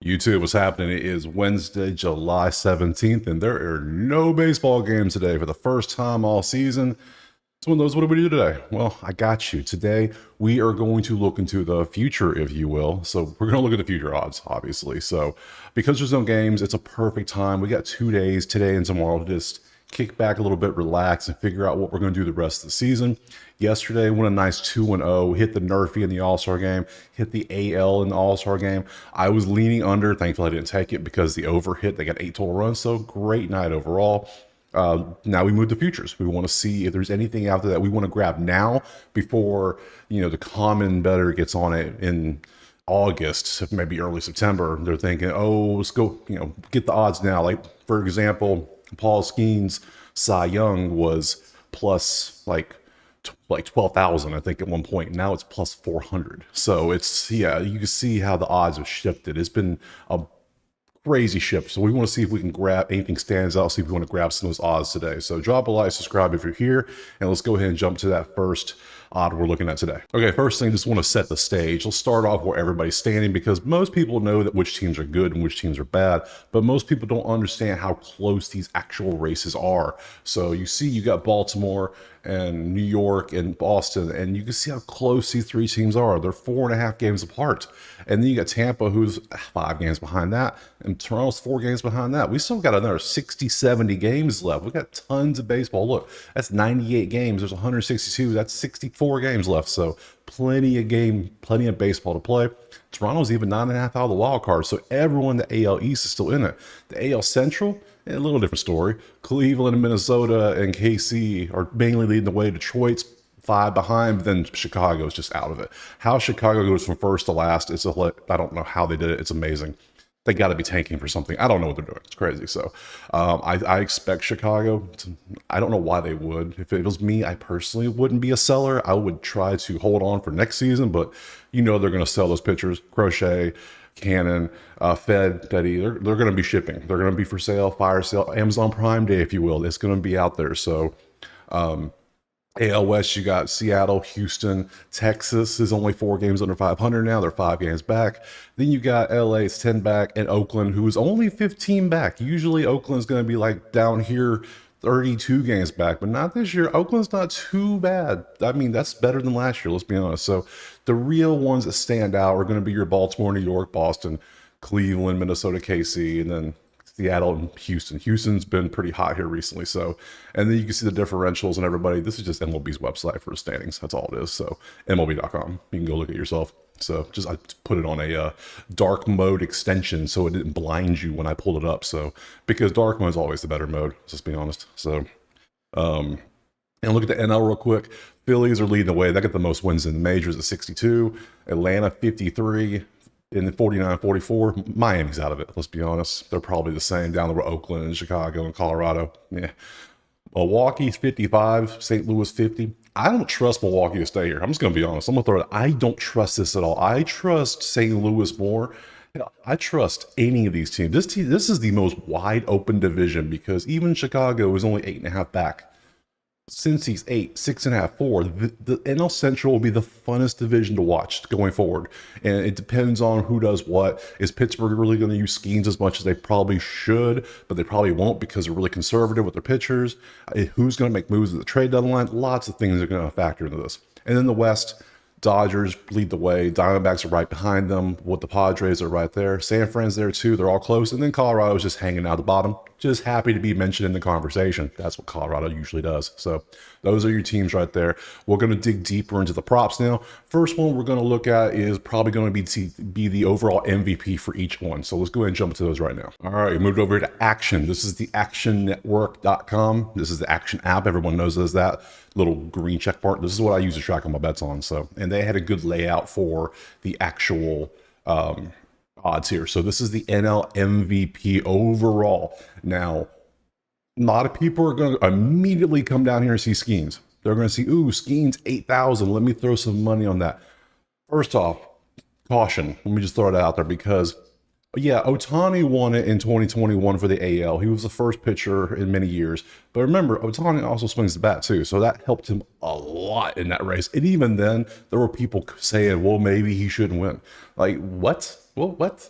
YouTube, what's happening? It is Wednesday, July 17th, and there are no baseball games today for the first time all season. It's one of those, what do we do today? Well, I got you. Today, we are going to look into the future, if you will. So we're going to look at the future odds, obviously. So because there's no games, it's a perfect time. We got 2 days, today and tomorrow, to just kick back a little bit, relax, and figure out what we're going to do the rest of the season. Yesterday, went a nice 2-0, hit the Nerfy in the All-Star game, hit the AL in the All-Star game. I was leaning under. Thankfully, I didn't take it because the over hit. They got 8 total runs, so great night overall. Now we move to futures. We want to see if there's anything out there that we want to grab now before, the common bettor gets on it in August, maybe early September. They're thinking, oh, let's go, get the odds now. Like, for example, Paul Skeens' Cy Young was plus like 12,000, I think, at one point. Now it's plus 400. So it's, you can see how the odds have shifted. It's been a crazy shift. So we want to see if we can grab anything stands out, see if we want to grab some of those odds today. So drop a like, subscribe if you're here, and let's go ahead and jump to that first odd we're looking at today. Okay, first thing, just want to set the stage. Let's start off where everybody's standing, because most people know that which teams are good and which teams are bad, but most people don't understand how close these actual races are. So you see, you got Baltimore and New York and Boston, and you can see how close these three teams are. They're 4.5 games apart. And then you got Tampa, who's 5 games behind that, and Toronto's 4 games behind that. We still got another 60, 70 games left. We got tons of baseball. Look, that's 98 games. There's 162. That's 64 games left. So plenty of baseball to play. Toronto's even 9.5 out of the wild card. So everyone in the AL East is still in it. The AL Central, a little different story. Cleveland, Minnesota, and KC are mainly leading the way. Detroit's 5 behind, but then Chicago is just out of it. How Chicago goes from first to last, I don't know how they did it. It's amazing. They got to be tanking for something. I don't know what they're doing. It's crazy. So I expect Chicago to, I don't know why they would. If it was me, I personally wouldn't be a seller. I would try to hold on for next season, but they're going to sell those pitchers. Crochet, Cannon, Fetty, they're going to be shipping. They're going to be for sale, fire sale, Amazon Prime Day, if you will. It's going to be out there. So AL West, you got Seattle, Houston, Texas is only 4 games under 500 now. They're 5 games back. Then you got LA, it's 10 back, and Oakland, who is only 15 back. Usually Oakland's going to be like down here, 32 games back, but not this year. Oakland's not too bad. I mean, that's better than last year, let's be honest. So the real ones that stand out are going to be your Baltimore, New York, Boston, Cleveland, Minnesota, KC, and then Seattle and Houston. Houston's been pretty hot here recently. So, and then you can see the differentials and everybody. This is just MLB's website for the standings. That's all it is. So MLB.com. You can go look at it yourself. So I put it on a dark mode extension so it didn't blind you when I pulled it up. So, because dark mode is always the better mode, let's be honest. So, and look at the NL real quick. Phillies are leading the way. They got the most wins in the majors at 62. Atlanta 53. In the 49-44, Miami's out of it. Let's be honest. They're probably the same down the road. Oakland and Chicago and Colorado. Yeah. Milwaukee's 55, St. Louis 50. I don't trust Milwaukee to stay here. I'm just going to be honest. I'm going to throw it. I don't trust this at all. I trust St. Louis more. I trust any of these teams. This is the most wide open division, because even Chicago is only 8.5 back. Since he's 8, 6.5, 4, the NL Central will be the funnest division to watch going forward. And it depends on who does what. Is Pittsburgh really going to use Skeens as much as they probably should, but they probably won't because they're really conservative with their pitchers? Who's going to make moves at the trade deadline? Lots of things are going to factor into this. And then the West, Dodgers lead the way. Diamondbacks are right behind them. With the Padres are right there. San Fran's there too. They're all close. And then Colorado's just hanging out at the bottom. Just happy to be mentioned in the conversation. That's what Colorado usually does. So those are your teams right there. We're going to dig deeper into the props now. First one we're going to look at is probably going to be the overall MVP for each one. So let's go ahead and jump into those right now. All right, we moved over to Action. This is the actionnetwork.com. This is the Action app. Everyone knows there's that little green check mark. This is what I use to track all my bets on. So, and they had a good layout for the actual odds here. So this is the NL MVP overall. Now, a lot of people are going to immediately come down here and see Skeens. They're going to see, ooh, Skeens 8,000. Let me throw some money on that. First off, caution. Let me just throw it out there, because yeah, Ohtani won it in 2021 for the AL. He was the first pitcher in many years. But remember, Ohtani also swings the bat too. So that helped him a lot in that race. And even then, there were people saying, well, maybe he shouldn't win. Like, what? Well, what?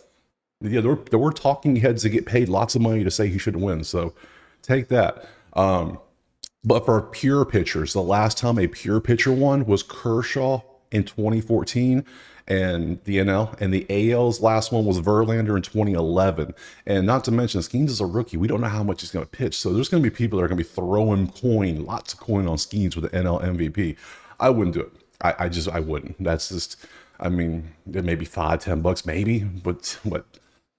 Yeah, there were talking heads that get paid lots of money to say he shouldn't win. So take that. But for pure pitchers, the last time a pure pitcher won was Kershaw in 2014 and the NL. And the AL's last one was Verlander in 2011. And not to mention, Skeens is a rookie. We don't know how much he's going to pitch. So there's going to be people that are going to be throwing coin, lots of coin on Skeens with the NL MVP. I wouldn't do it. I wouldn't. That's just, I mean, it may be $5, $10, maybe. But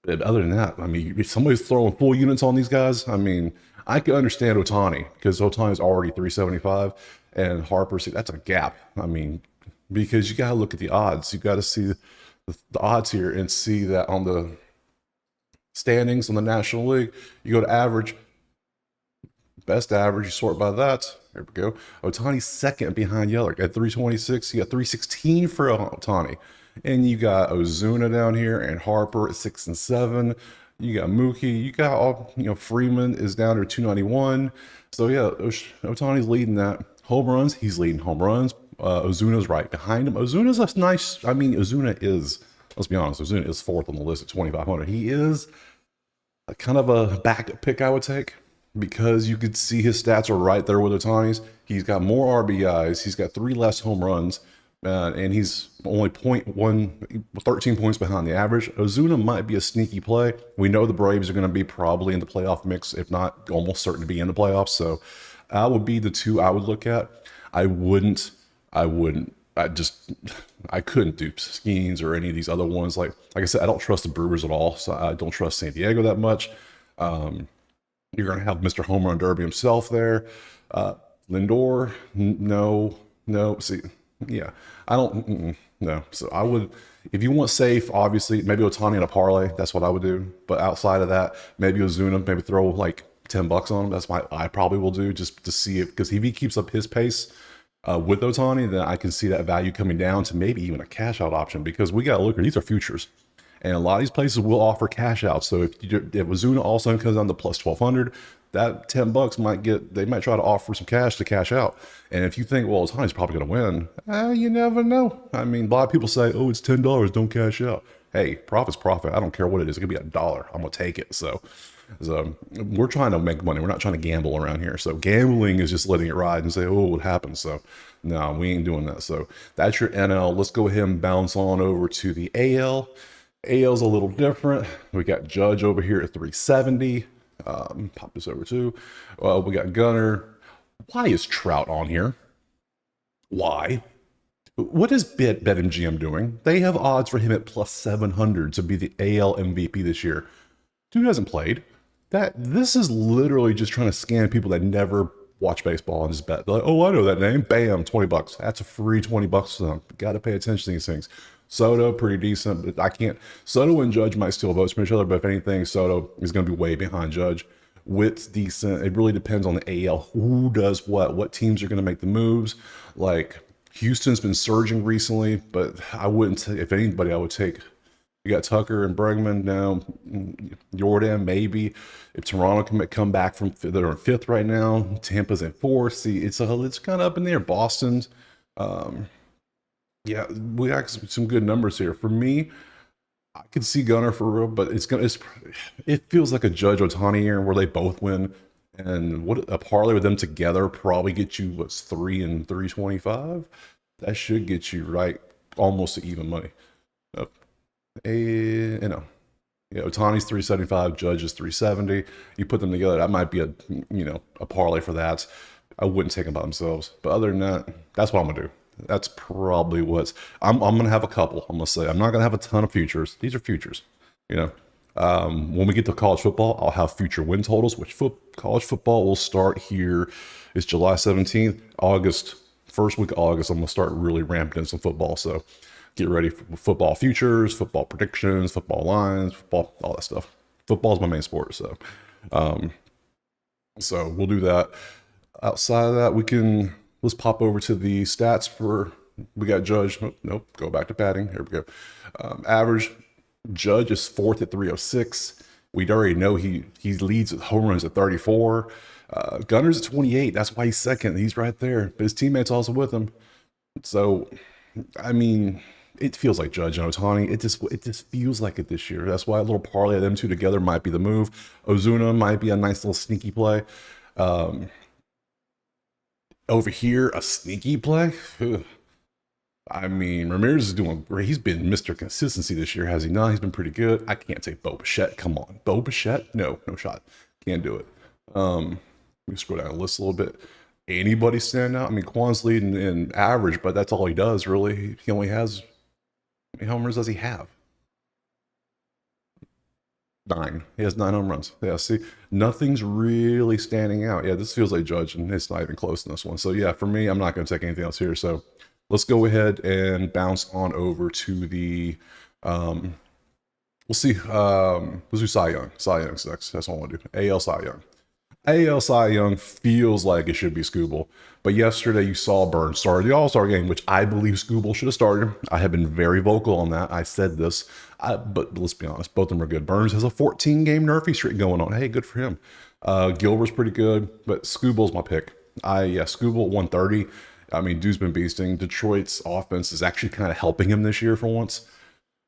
other than that, I mean, if somebody's throwing full units on these guys, I mean, I can understand Otani because Otani's already 375 and Harper, see, that's a gap. I mean, because you got to look at the odds. You got to see the odds here and see that on the standings on the National League, you go to average, best average, you sort by that. There we go. Otani's second behind Yelich at 326. You got 316 for Otani. And you got Ozuna down here and Harper at 6 and 7. You got Mookie. You got all, Freeman is down to 291. So yeah, Otani's leading that. Home runs, he's leading home runs. Ozuna's right behind him. Ozuna's a nice, I mean, Ozuna is, let's be honest, Ozuna is fourth on the list at 2,500. He is a kind of a backup pick I would take because you could see his stats are right there with Otani's. He's got more RBIs. He's got 3 less home runs. And he's only 13 points behind the average. Ozuna might be a sneaky play. We know the Braves are going to be probably in the playoff mix, if not almost certain to be in the playoffs. So that would be the two I would look at. I couldn't do Skeens or any of these other ones. Like I said, I don't trust the Brewers at all. So I don't trust San Diego that much. You're going to have Mr. Home Run Derby himself there. Lindor, no. See, yeah, I don't, no. So I would, if you want safe, obviously, maybe Otani in a parlay. That's what I would do. But outside of that, maybe Ozuna, maybe throw like $10 on him. That's what I probably will do just to see it. Because if he keeps up his pace with Otani, then I can see that value coming down to maybe even a cash out option. Because we got to look at these are futures. And a lot of these places will offer cash out. So if Ozuna all of a sudden comes down to plus 1,200, that $10 they might try to offer some cash to cash out. And if you think, well, Otani's probably going to win, you never know. I mean, a lot of people say, oh, it's $10, don't cash out. Hey, profit's profit. I don't care what it is. It could be $1. I'm going to take it. So we're trying to make money. We're not trying to gamble around here. So gambling is just letting it ride and say, oh, what happens? So no, we ain't doing that. So that's your NL. Let's go ahead and bounce on over to the AL. AL's a little different. We got Judge over here at 370. Pop this over too. We got Gunner. Why is Trout on here? Why? What is BetMGM doing? They have odds for him at plus 700 to be the AL MVP this year. Dude hasn't played. This is literally just trying to scam people that never watch baseball and just bet. They're like, oh, I know that name. Bam, $20. That's a free $20 to them. Got to pay attention to these things. Soto, pretty decent, but I can't. Soto and Judge might steal votes from each other, but if anything, Soto is going to be way behind Judge. Witt's decent. It really depends on the AL. Who does what teams are going to make the moves. Like, Houston's been surging recently, but I wouldn't, if anybody, I would take. You got Tucker and Bregman now. Jordan, maybe. If Toronto can come back from, they're in 5th right now. Tampa's in 4th. See, it's kind of up in there. Boston's. Yeah, we got some good numbers here. For me, I could see Gunner for real, but it feels like a Judge Otani year where they both win, and what a parlay with them together probably get you 3 and 325. That should get you right almost to even money. Yeah, Otani's 375, Judge is 370. You put them together, that might be a parlay for that. I wouldn't take them by themselves, but other than that, that's what I'm gonna do. That's probably I'm going to have a couple. I'm going to say I'm not going to have a ton of futures. These are futures, when we get to college football, I'll have future win totals, which college football will start here. It's July 17th, first week of August. I'm going to start really ramping in some football. So get ready for football futures, football predictions, football lines, football, all that stuff. Football is my main sport. So we'll do that. Outside of that, let's pop over to the stats we got Judge. Nope, go back to batting. Here we go. Average, Judge is 4th at 306. We'd already know he leads with home runs at 34. Gunner's at 28. That's why he's second. He's right there. But his teammates also with him. So, I mean, it feels like Judge and Ohtani. It just feels like it this year. That's why a little parlay of them two together might be the move. Ozuna might be a nice little sneaky play. Over here, a sneaky play. Ugh. I mean, Ramirez is doing great. He's been Mr. Consistency this year, has he not? He's been pretty good. I can't say Bo Bichette. Come on. Bo Bichette? No shot. Can't do it. Let me scroll down the list a little bit. Anybody stand out? I mean, Kwan's leading in average, but that's all he does, really. He only has, how many homers does he have? 9. He has 9 home runs. Yeah, see, nothing's really standing out. Yeah, this feels like Judge, and it's not even close in this one. So yeah, for me, I'm not going to take anything else here. So let's go ahead and bounce on over to the, we'll see, let's do Cy Young. Cy Young's next. That's all I want to do. AL Cy Young. AL Cy Young feels like it should be Scooble, but yesterday you saw Burns start the All-Star game, which I believe Scooble should have started. I have been very vocal on that. I said this, but let's be honest, both of them are good. Burns has a 14-game nerfy streak going on. Hey, good for him. Gilbert's pretty good, but Scooble's my pick. Scooble at 130. I mean, dude's been beasting. Detroit's offense is actually kind of helping him this year for once.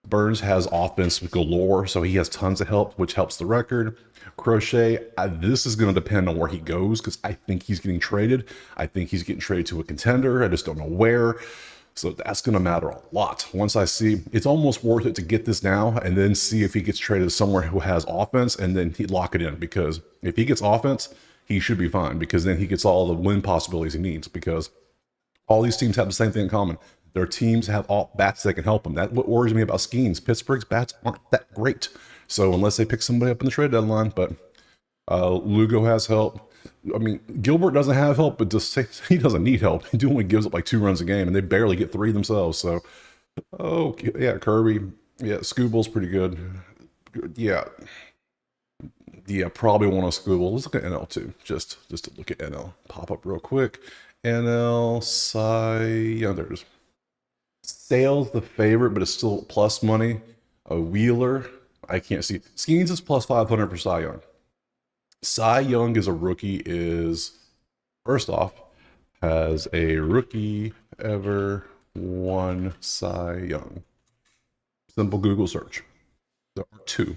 Burns has offense galore, so he has tons of help, which helps the record. Crochet, this is going to depend on where he goes because I think he's getting traded. I think he's getting traded to a contender. I just don't know where. So that's going to matter a lot. Once I see, it's almost worth it to get this now and then see if he gets traded somewhere who has offense and then he lock it in. Because if he gets offense, he should be fine because then he gets all the win possibilities he needs because all these teams have the same thing in common. Their teams have all bats that can help them. That's what worries me about Skeens. Pittsburgh's bats aren't that great. So unless they pick somebody up in the trade deadline, but Lugo has help. I mean, Gilbert doesn't have help, but just he doesn't need help. He only gives up like 2 runs a game, and they barely get 3 themselves. So, oh yeah, Kirby, yeah, Scooble's pretty good. Yeah, probably want to Scooble. Let's look at NL too, just to look at NL. Pop up real quick. NL Cy Young, there it is. Sale's the favorite, but it's still plus money. A Wheeler, I can't see. Skeens is plus 500 for Cy Young. Cy Young as a rookie is, first off, has a rookie ever won Cy Young. Simple Google search. There are 2.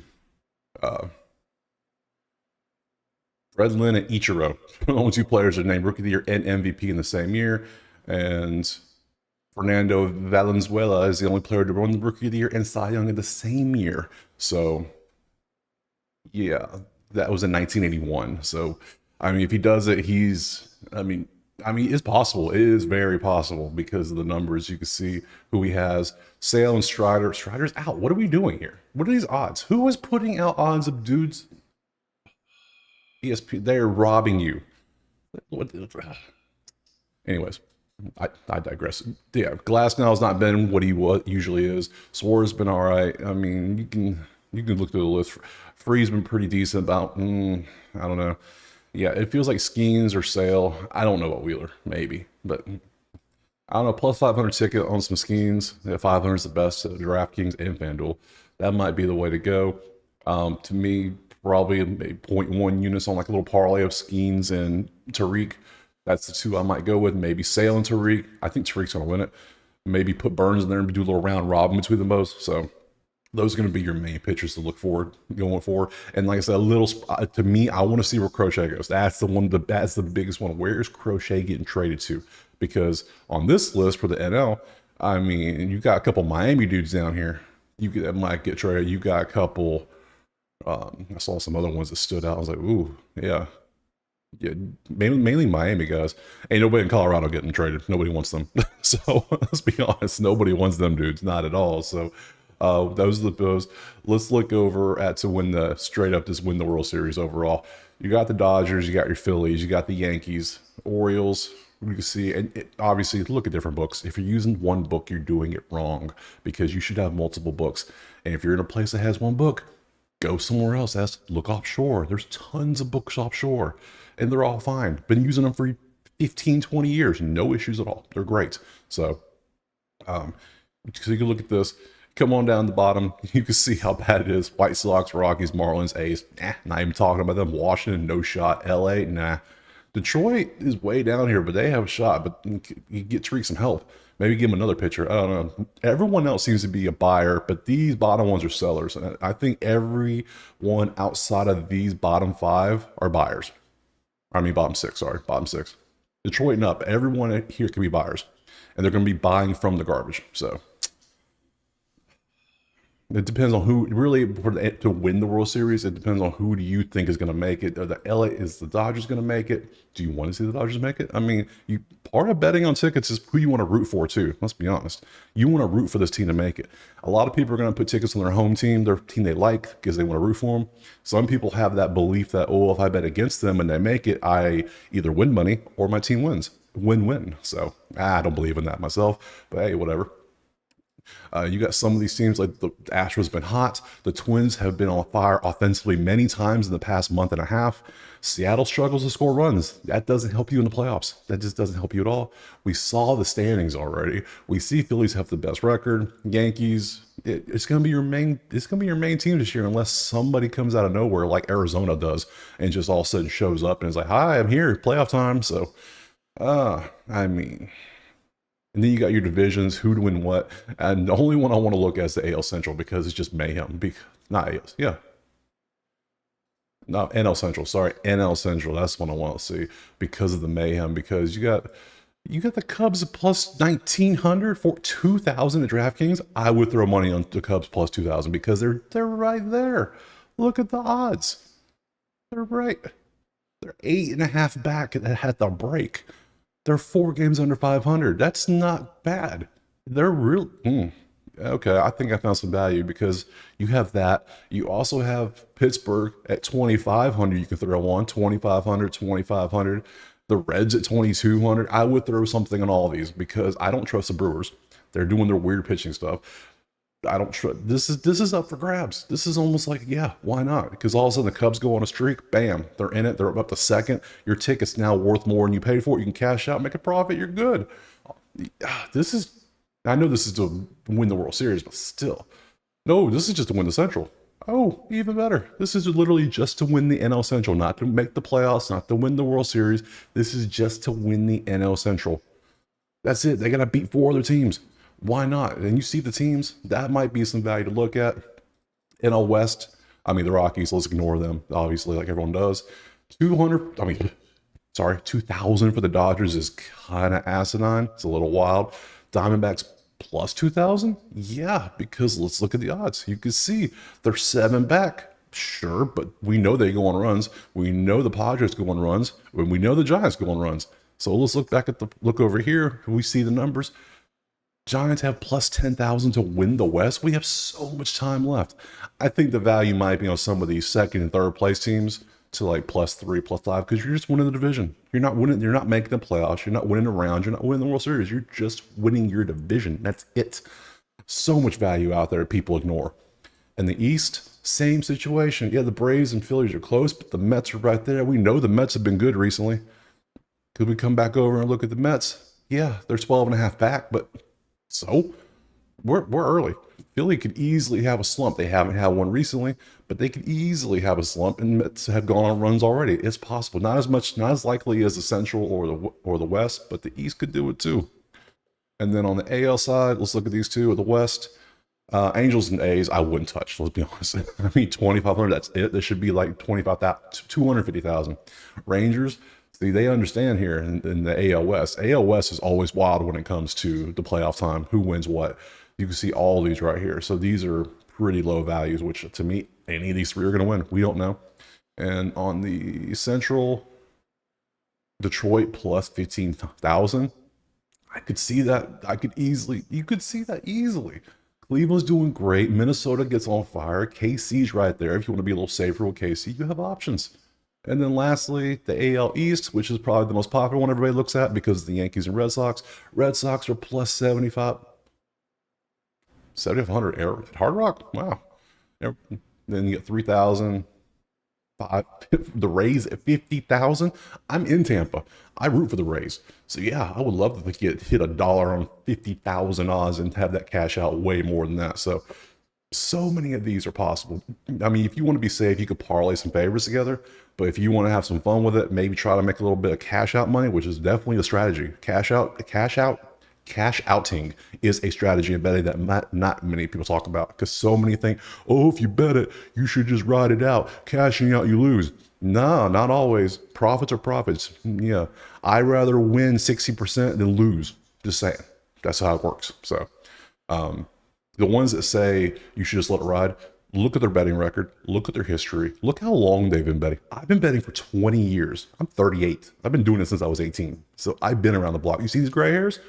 Fred Lynn and Ichiro. Only 2 players are named Rookie of the Year and MVP in the same year. And Fernando Valenzuela is the only player to win the Rookie of the Year and Cy Young in the same year. So, yeah, that was in 1981. So, I mean, if he does it, I mean, it's possible. It is very possible because of the numbers. You can see who he has. Sale and Strider. Strider's out. What are we doing here? What are these odds? Who is putting out odds of dudes? ESP, they're robbing you. Anyways, I digress. Yeah, Glasnow's not been what he usually is. Suarez has been all right. I mean, you can look through the list. Free's been pretty decent about, I don't know. Yeah, it feels like Skeens or Sale. I don't know about Wheeler, maybe. But I don't know, plus 500 ticket on some Skeens. Yeah, 500 is the best at DraftKings and FanDuel. That might be the way to go. To me, probably 0.1 units on like a little parlay of Skeens and Tariq. That's the 2 I might go with. Maybe Sale and Tariq. I think Tariq's going to win it. Maybe put Burns in there and do a little round robin between them both. So those are going to be your main pitchers to look forward going forward. And like I said, a little to me, I want to see where Crochet goes. That's the one. That's the biggest one. Where is Crochet getting traded to? Because on this list for the NL, I mean, you got a couple Miami dudes down here. That might get traded. You got a couple. I saw some other ones that stood out. I was like, ooh, yeah, mainly Miami guys. Ain't nobody in Colorado getting traded. Nobody wants them. So let's be honest, nobody wants them dudes, not at all. So those are those. Let's look over at to win the straight up, just win the World Series overall. You got the Dodgers, you got your Phillies, you got the Yankees, Orioles. You can see, and obviously look at different books. If you're using one book, you're doing it wrong because you should have multiple books. And if you're in a place that has one book, go somewhere else. Look offshore. There's tons of books offshore, and they're all fine. Been using them for 15, 20 years. No issues at all. They're great. So you can look at this. Come on down the bottom. You can see how bad it is. White Sox, Rockies, Marlins, A's. Not even talking about them. Washington, no shot. LA, nah. Detroit is way down here, but they have a shot. But you get Tariq some help. Maybe give him another pitcher. I don't know. Everyone else seems to be a buyer, but these bottom ones are sellers. And I think everyone outside of these bottom five are buyers. I mean, bottom six, sorry, bottom six. Detroit and up, everyone here can be buyers. And they're going to be buying from the garbage. So it depends on who really to win the World Series. It depends on who do you think is going to make it. Are is the Dodgers going to make it? Do you want to see the Dodgers make it? I mean, part of betting on tickets is who you want to root for too. Let's be honest. You want to root for this team to make it. A lot of people are going to put tickets on their home team, their team they like, because they want to root for them. Some people have that belief that, oh, if I bet against them and they make it, I either win money or my team wins. Win-win. So I don't believe in that myself, but hey, whatever. You got some of these teams like the Astros been hot. The Twins have been on fire offensively many times in the past month and a half. Seattle struggles to score runs. That doesn't help you in the playoffs. That just doesn't help you at all. We saw the standings already. We see Phillies have the best record. Yankees, it's going to be your main. It's going to be your main team this year unless somebody comes out of nowhere like Arizona does and just all of a sudden shows up and is like, "Hi, I'm here. Playoff time." So, I mean. And then you got your divisions, who to win what. And the only one I want to look at is the AL Central because it's just mayhem. Not AL, yeah. No, NL Central, sorry. NL Central, that's what I want to see because of the mayhem. Because you got the Cubs plus 1,900 for 2,000 at DraftKings. I would throw money on the Cubs plus 2,000 because they're right there. Look at the odds. They're right. They're 8.5 back at the break. They're 4 games under 500. That's not bad. They're real. Okay, I think I found some value because you have that. You also have Pittsburgh at 2,500. You can throw on 2,500, 2,500. The Reds at 2,200. I would throw something on all of these because I don't trust the Brewers. They're doing their weird pitching stuff. I don't trust. This is up for grabs. This is almost like, yeah, why not? Because all of a sudden the Cubs go on a streak, bam, they're in it. They're up to second. Your ticket's now worth more than you paid for it. You can cash out, make a profit. You're good. I know this is to win the World Series, but still, no, this is just to win the Central. Oh, even better. This is literally just to win the NL Central, not to make the playoffs, not to win the World Series. This is just to win the NL Central. That's it. They got to beat 4 other teams. Why not? And you see the teams, that might be some value to look at. NL West, I mean, the Rockies, let's ignore them, obviously, like everyone does. 2,000 for the Dodgers is kind of asinine. It's a little wild. Diamondbacks plus 2,000? Yeah, because let's look at the odds. You can see they're 7 back. Sure, but we know they go on runs. We know the Padres go on runs. And we know the Giants go on runs. So let's look over here. We see the numbers. Giants have plus 10,000 to win the West. We have so much time left. I think the value might be on some of these second and third place teams to like plus 3, plus 5, because you're just winning the division. You're not winning. You're not making the playoffs. You're not winning a round. You're not winning the World Series. You're just winning your division. That's it. So much value out there people ignore. And the East, same situation. Yeah, the Braves and Phillies are close, but the Mets are right there. We know the Mets have been good recently. Could we come back over and look at the Mets? Yeah, they're 12.5 back, but so we're early. Philly could easily have a slump. They haven't had one recently, but they could easily have a slump and Mets have gone on runs already. It's possible. Not as likely as the Central or the West, but the East could do it too. And then on the AL side, let's look at these two. At the West, Angels and A's, I wouldn't touch. Let's be honest. I mean, 2,500. That's it. There should be like 250,000. Rangers. See, they understand here in the AL West. AL West is always wild when it comes to the playoff time. Who wins what? You can see all these right here. So these are pretty low values, which to me, any of these 3 are going to win. We don't know. And on the Central, Detroit plus 15,000. I could see that. You could see that easily. Cleveland's doing great. Minnesota gets on fire. KC's right there. If you want to be a little safer with KC, you have options. And then lastly, the AL East, which is probably the most popular one everybody looks at because of the Yankees and Red Sox. Red Sox are plus 7,500 at Hard Rock. Wow. Then you get 3,000. The Rays at 50,000. I'm in Tampa. I root for the Rays. So yeah, I would love to hit $1 on 50,000 odds and have that cash out way more than that. So many of these are possible. I mean, if you want to be safe, you could parlay some favorites together. But if you want to have some fun with it, maybe try to make a little bit of cash out money, which is definitely a strategy. Cash out Cash outing is a strategy in betting that not many people talk about, because so many think, oh, if you bet it, you should just ride it out. Cashing out, you lose. No, not always. Profits are profits. Yeah. I'd rather win 60% than lose. Just saying. That's how it works. So the ones that say you should just let it ride, look at their betting record, look at their history, look how long they've been betting. I've been betting for 20 years. I'm 38. I've been doing it since I was 18. So I've been around the block. You see these gray hairs?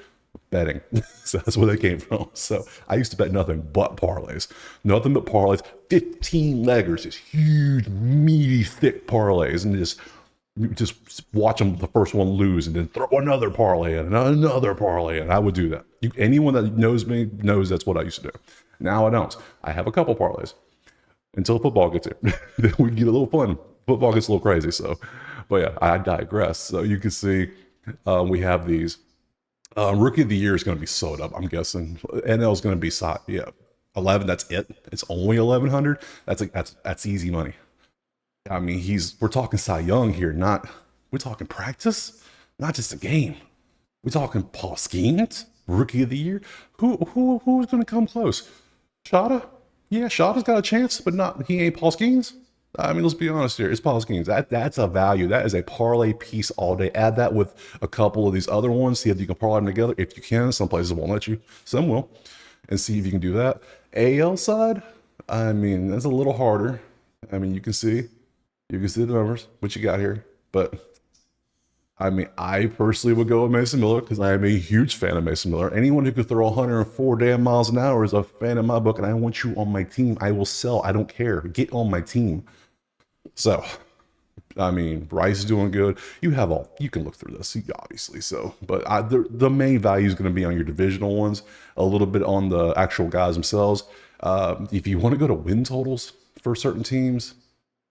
Betting. So that's where they came from. So I used to bet nothing but parlays. Nothing but parlays. 15 leggers, just huge, meaty, thick parlays, and just watch them, the first one lose, and then throw another parlay in, and another parlay in. I would do that. Anyone that knows me knows that's what I used to do. Now I don't. I have a couple parlays until football gets here. Then we get a little fun. Football gets a little crazy. So, but yeah, I digress. So you can see we have these. Rookie of the year is going to be sewed up, I'm guessing. NL is going to be 11. That's it. It's only 1,100. That's easy money. I mean, we're talking Cy Young here, we're talking practice, not just a game. We're talking Paul Skeens, Rookie of the Year. Who's going to come close? Shada? Yeah, Shada's got a chance, but he ain't Paul Skeens. I mean, let's be honest here. It's Paul Skeens. That's a value. That is a parlay piece all day. Add that with a couple of these other ones. See if you can parlay them together. If you can, some places won't let you. Some will. And see if you can do that. AL side, I mean, that's a little harder. I mean, you can see the numbers, what you got here. But, I mean, I personally would go with Mason Miller because I am a huge fan of Mason Miller. Anyone who could throw 104 damn miles an hour is a fan of my book, and I want you on my team. I will sell. I don't care. Get on my team. So, I mean, Bryce is doing good. You can look through this, obviously. So, but the main value is going to be on your divisional ones, a little bit on the actual guys themselves. If you want to go to win totals for certain teams,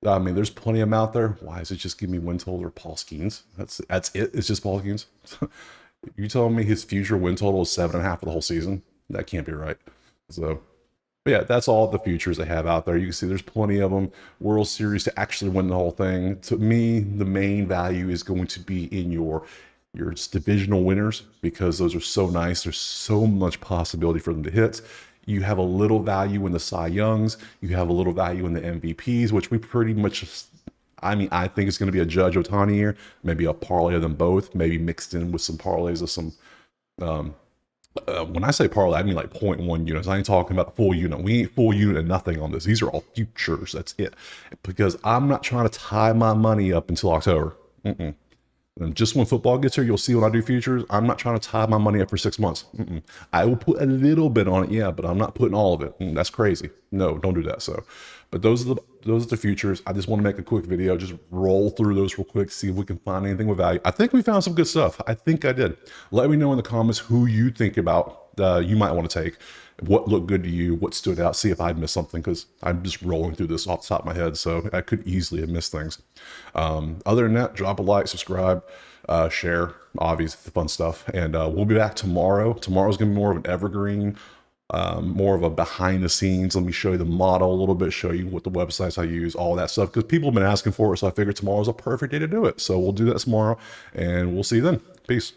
I mean, there's plenty of them out there. Why is it just give me win total or Paul Skeens? That's it. It's just Paul Skeens. You telling me his future win total is 7.5 for the whole season? That can't be right. So, but yeah, that's all the futures they have out there. You can see there's plenty of them. World Series to actually win the whole thing. To me, the main value is going to be in your divisional winners, because those are so nice. There's so much possibility for them to hit. You have a little value in the Cy Youngs. You have a little value in the MVPs, which we pretty much, I mean, I think it's going to be a Judge Ohtani year. Maybe a parlay of them both, maybe mixed in with some parlays of some, when I say parlay, I mean like 0.1 units. I ain't talking about the full unit. We ain't full unit and nothing on this. These are all futures. That's it. Because I'm not trying to tie my money up until October. And just when football gets here, you'll see when I do futures, I'm not trying to tie my money up for 6 months. I will put a little bit on it, yeah, but I'm not putting all of it. That's crazy. No, don't do that. So, but those are the futures. I just want to make a quick video, just roll through those real quick, see if we can find anything with value. I think we found some good stuff. I think I did. Let me know in the comments who you think about you might want to take. What looked good to you, what stood out, see if I missed something, because I'm just rolling through this off the top of my head, so I could easily have missed things. Other than that, drop a like, subscribe, share, obviously the fun stuff, and we'll be back tomorrow. Tomorrow's going to be more of an evergreen, more of a behind the scenes. Let me show you the model a little bit, show you what the websites I use, all that stuff, because people have been asking for it, so I figured tomorrow's a perfect day to do it. So we'll do that tomorrow, and we'll see you then. Peace.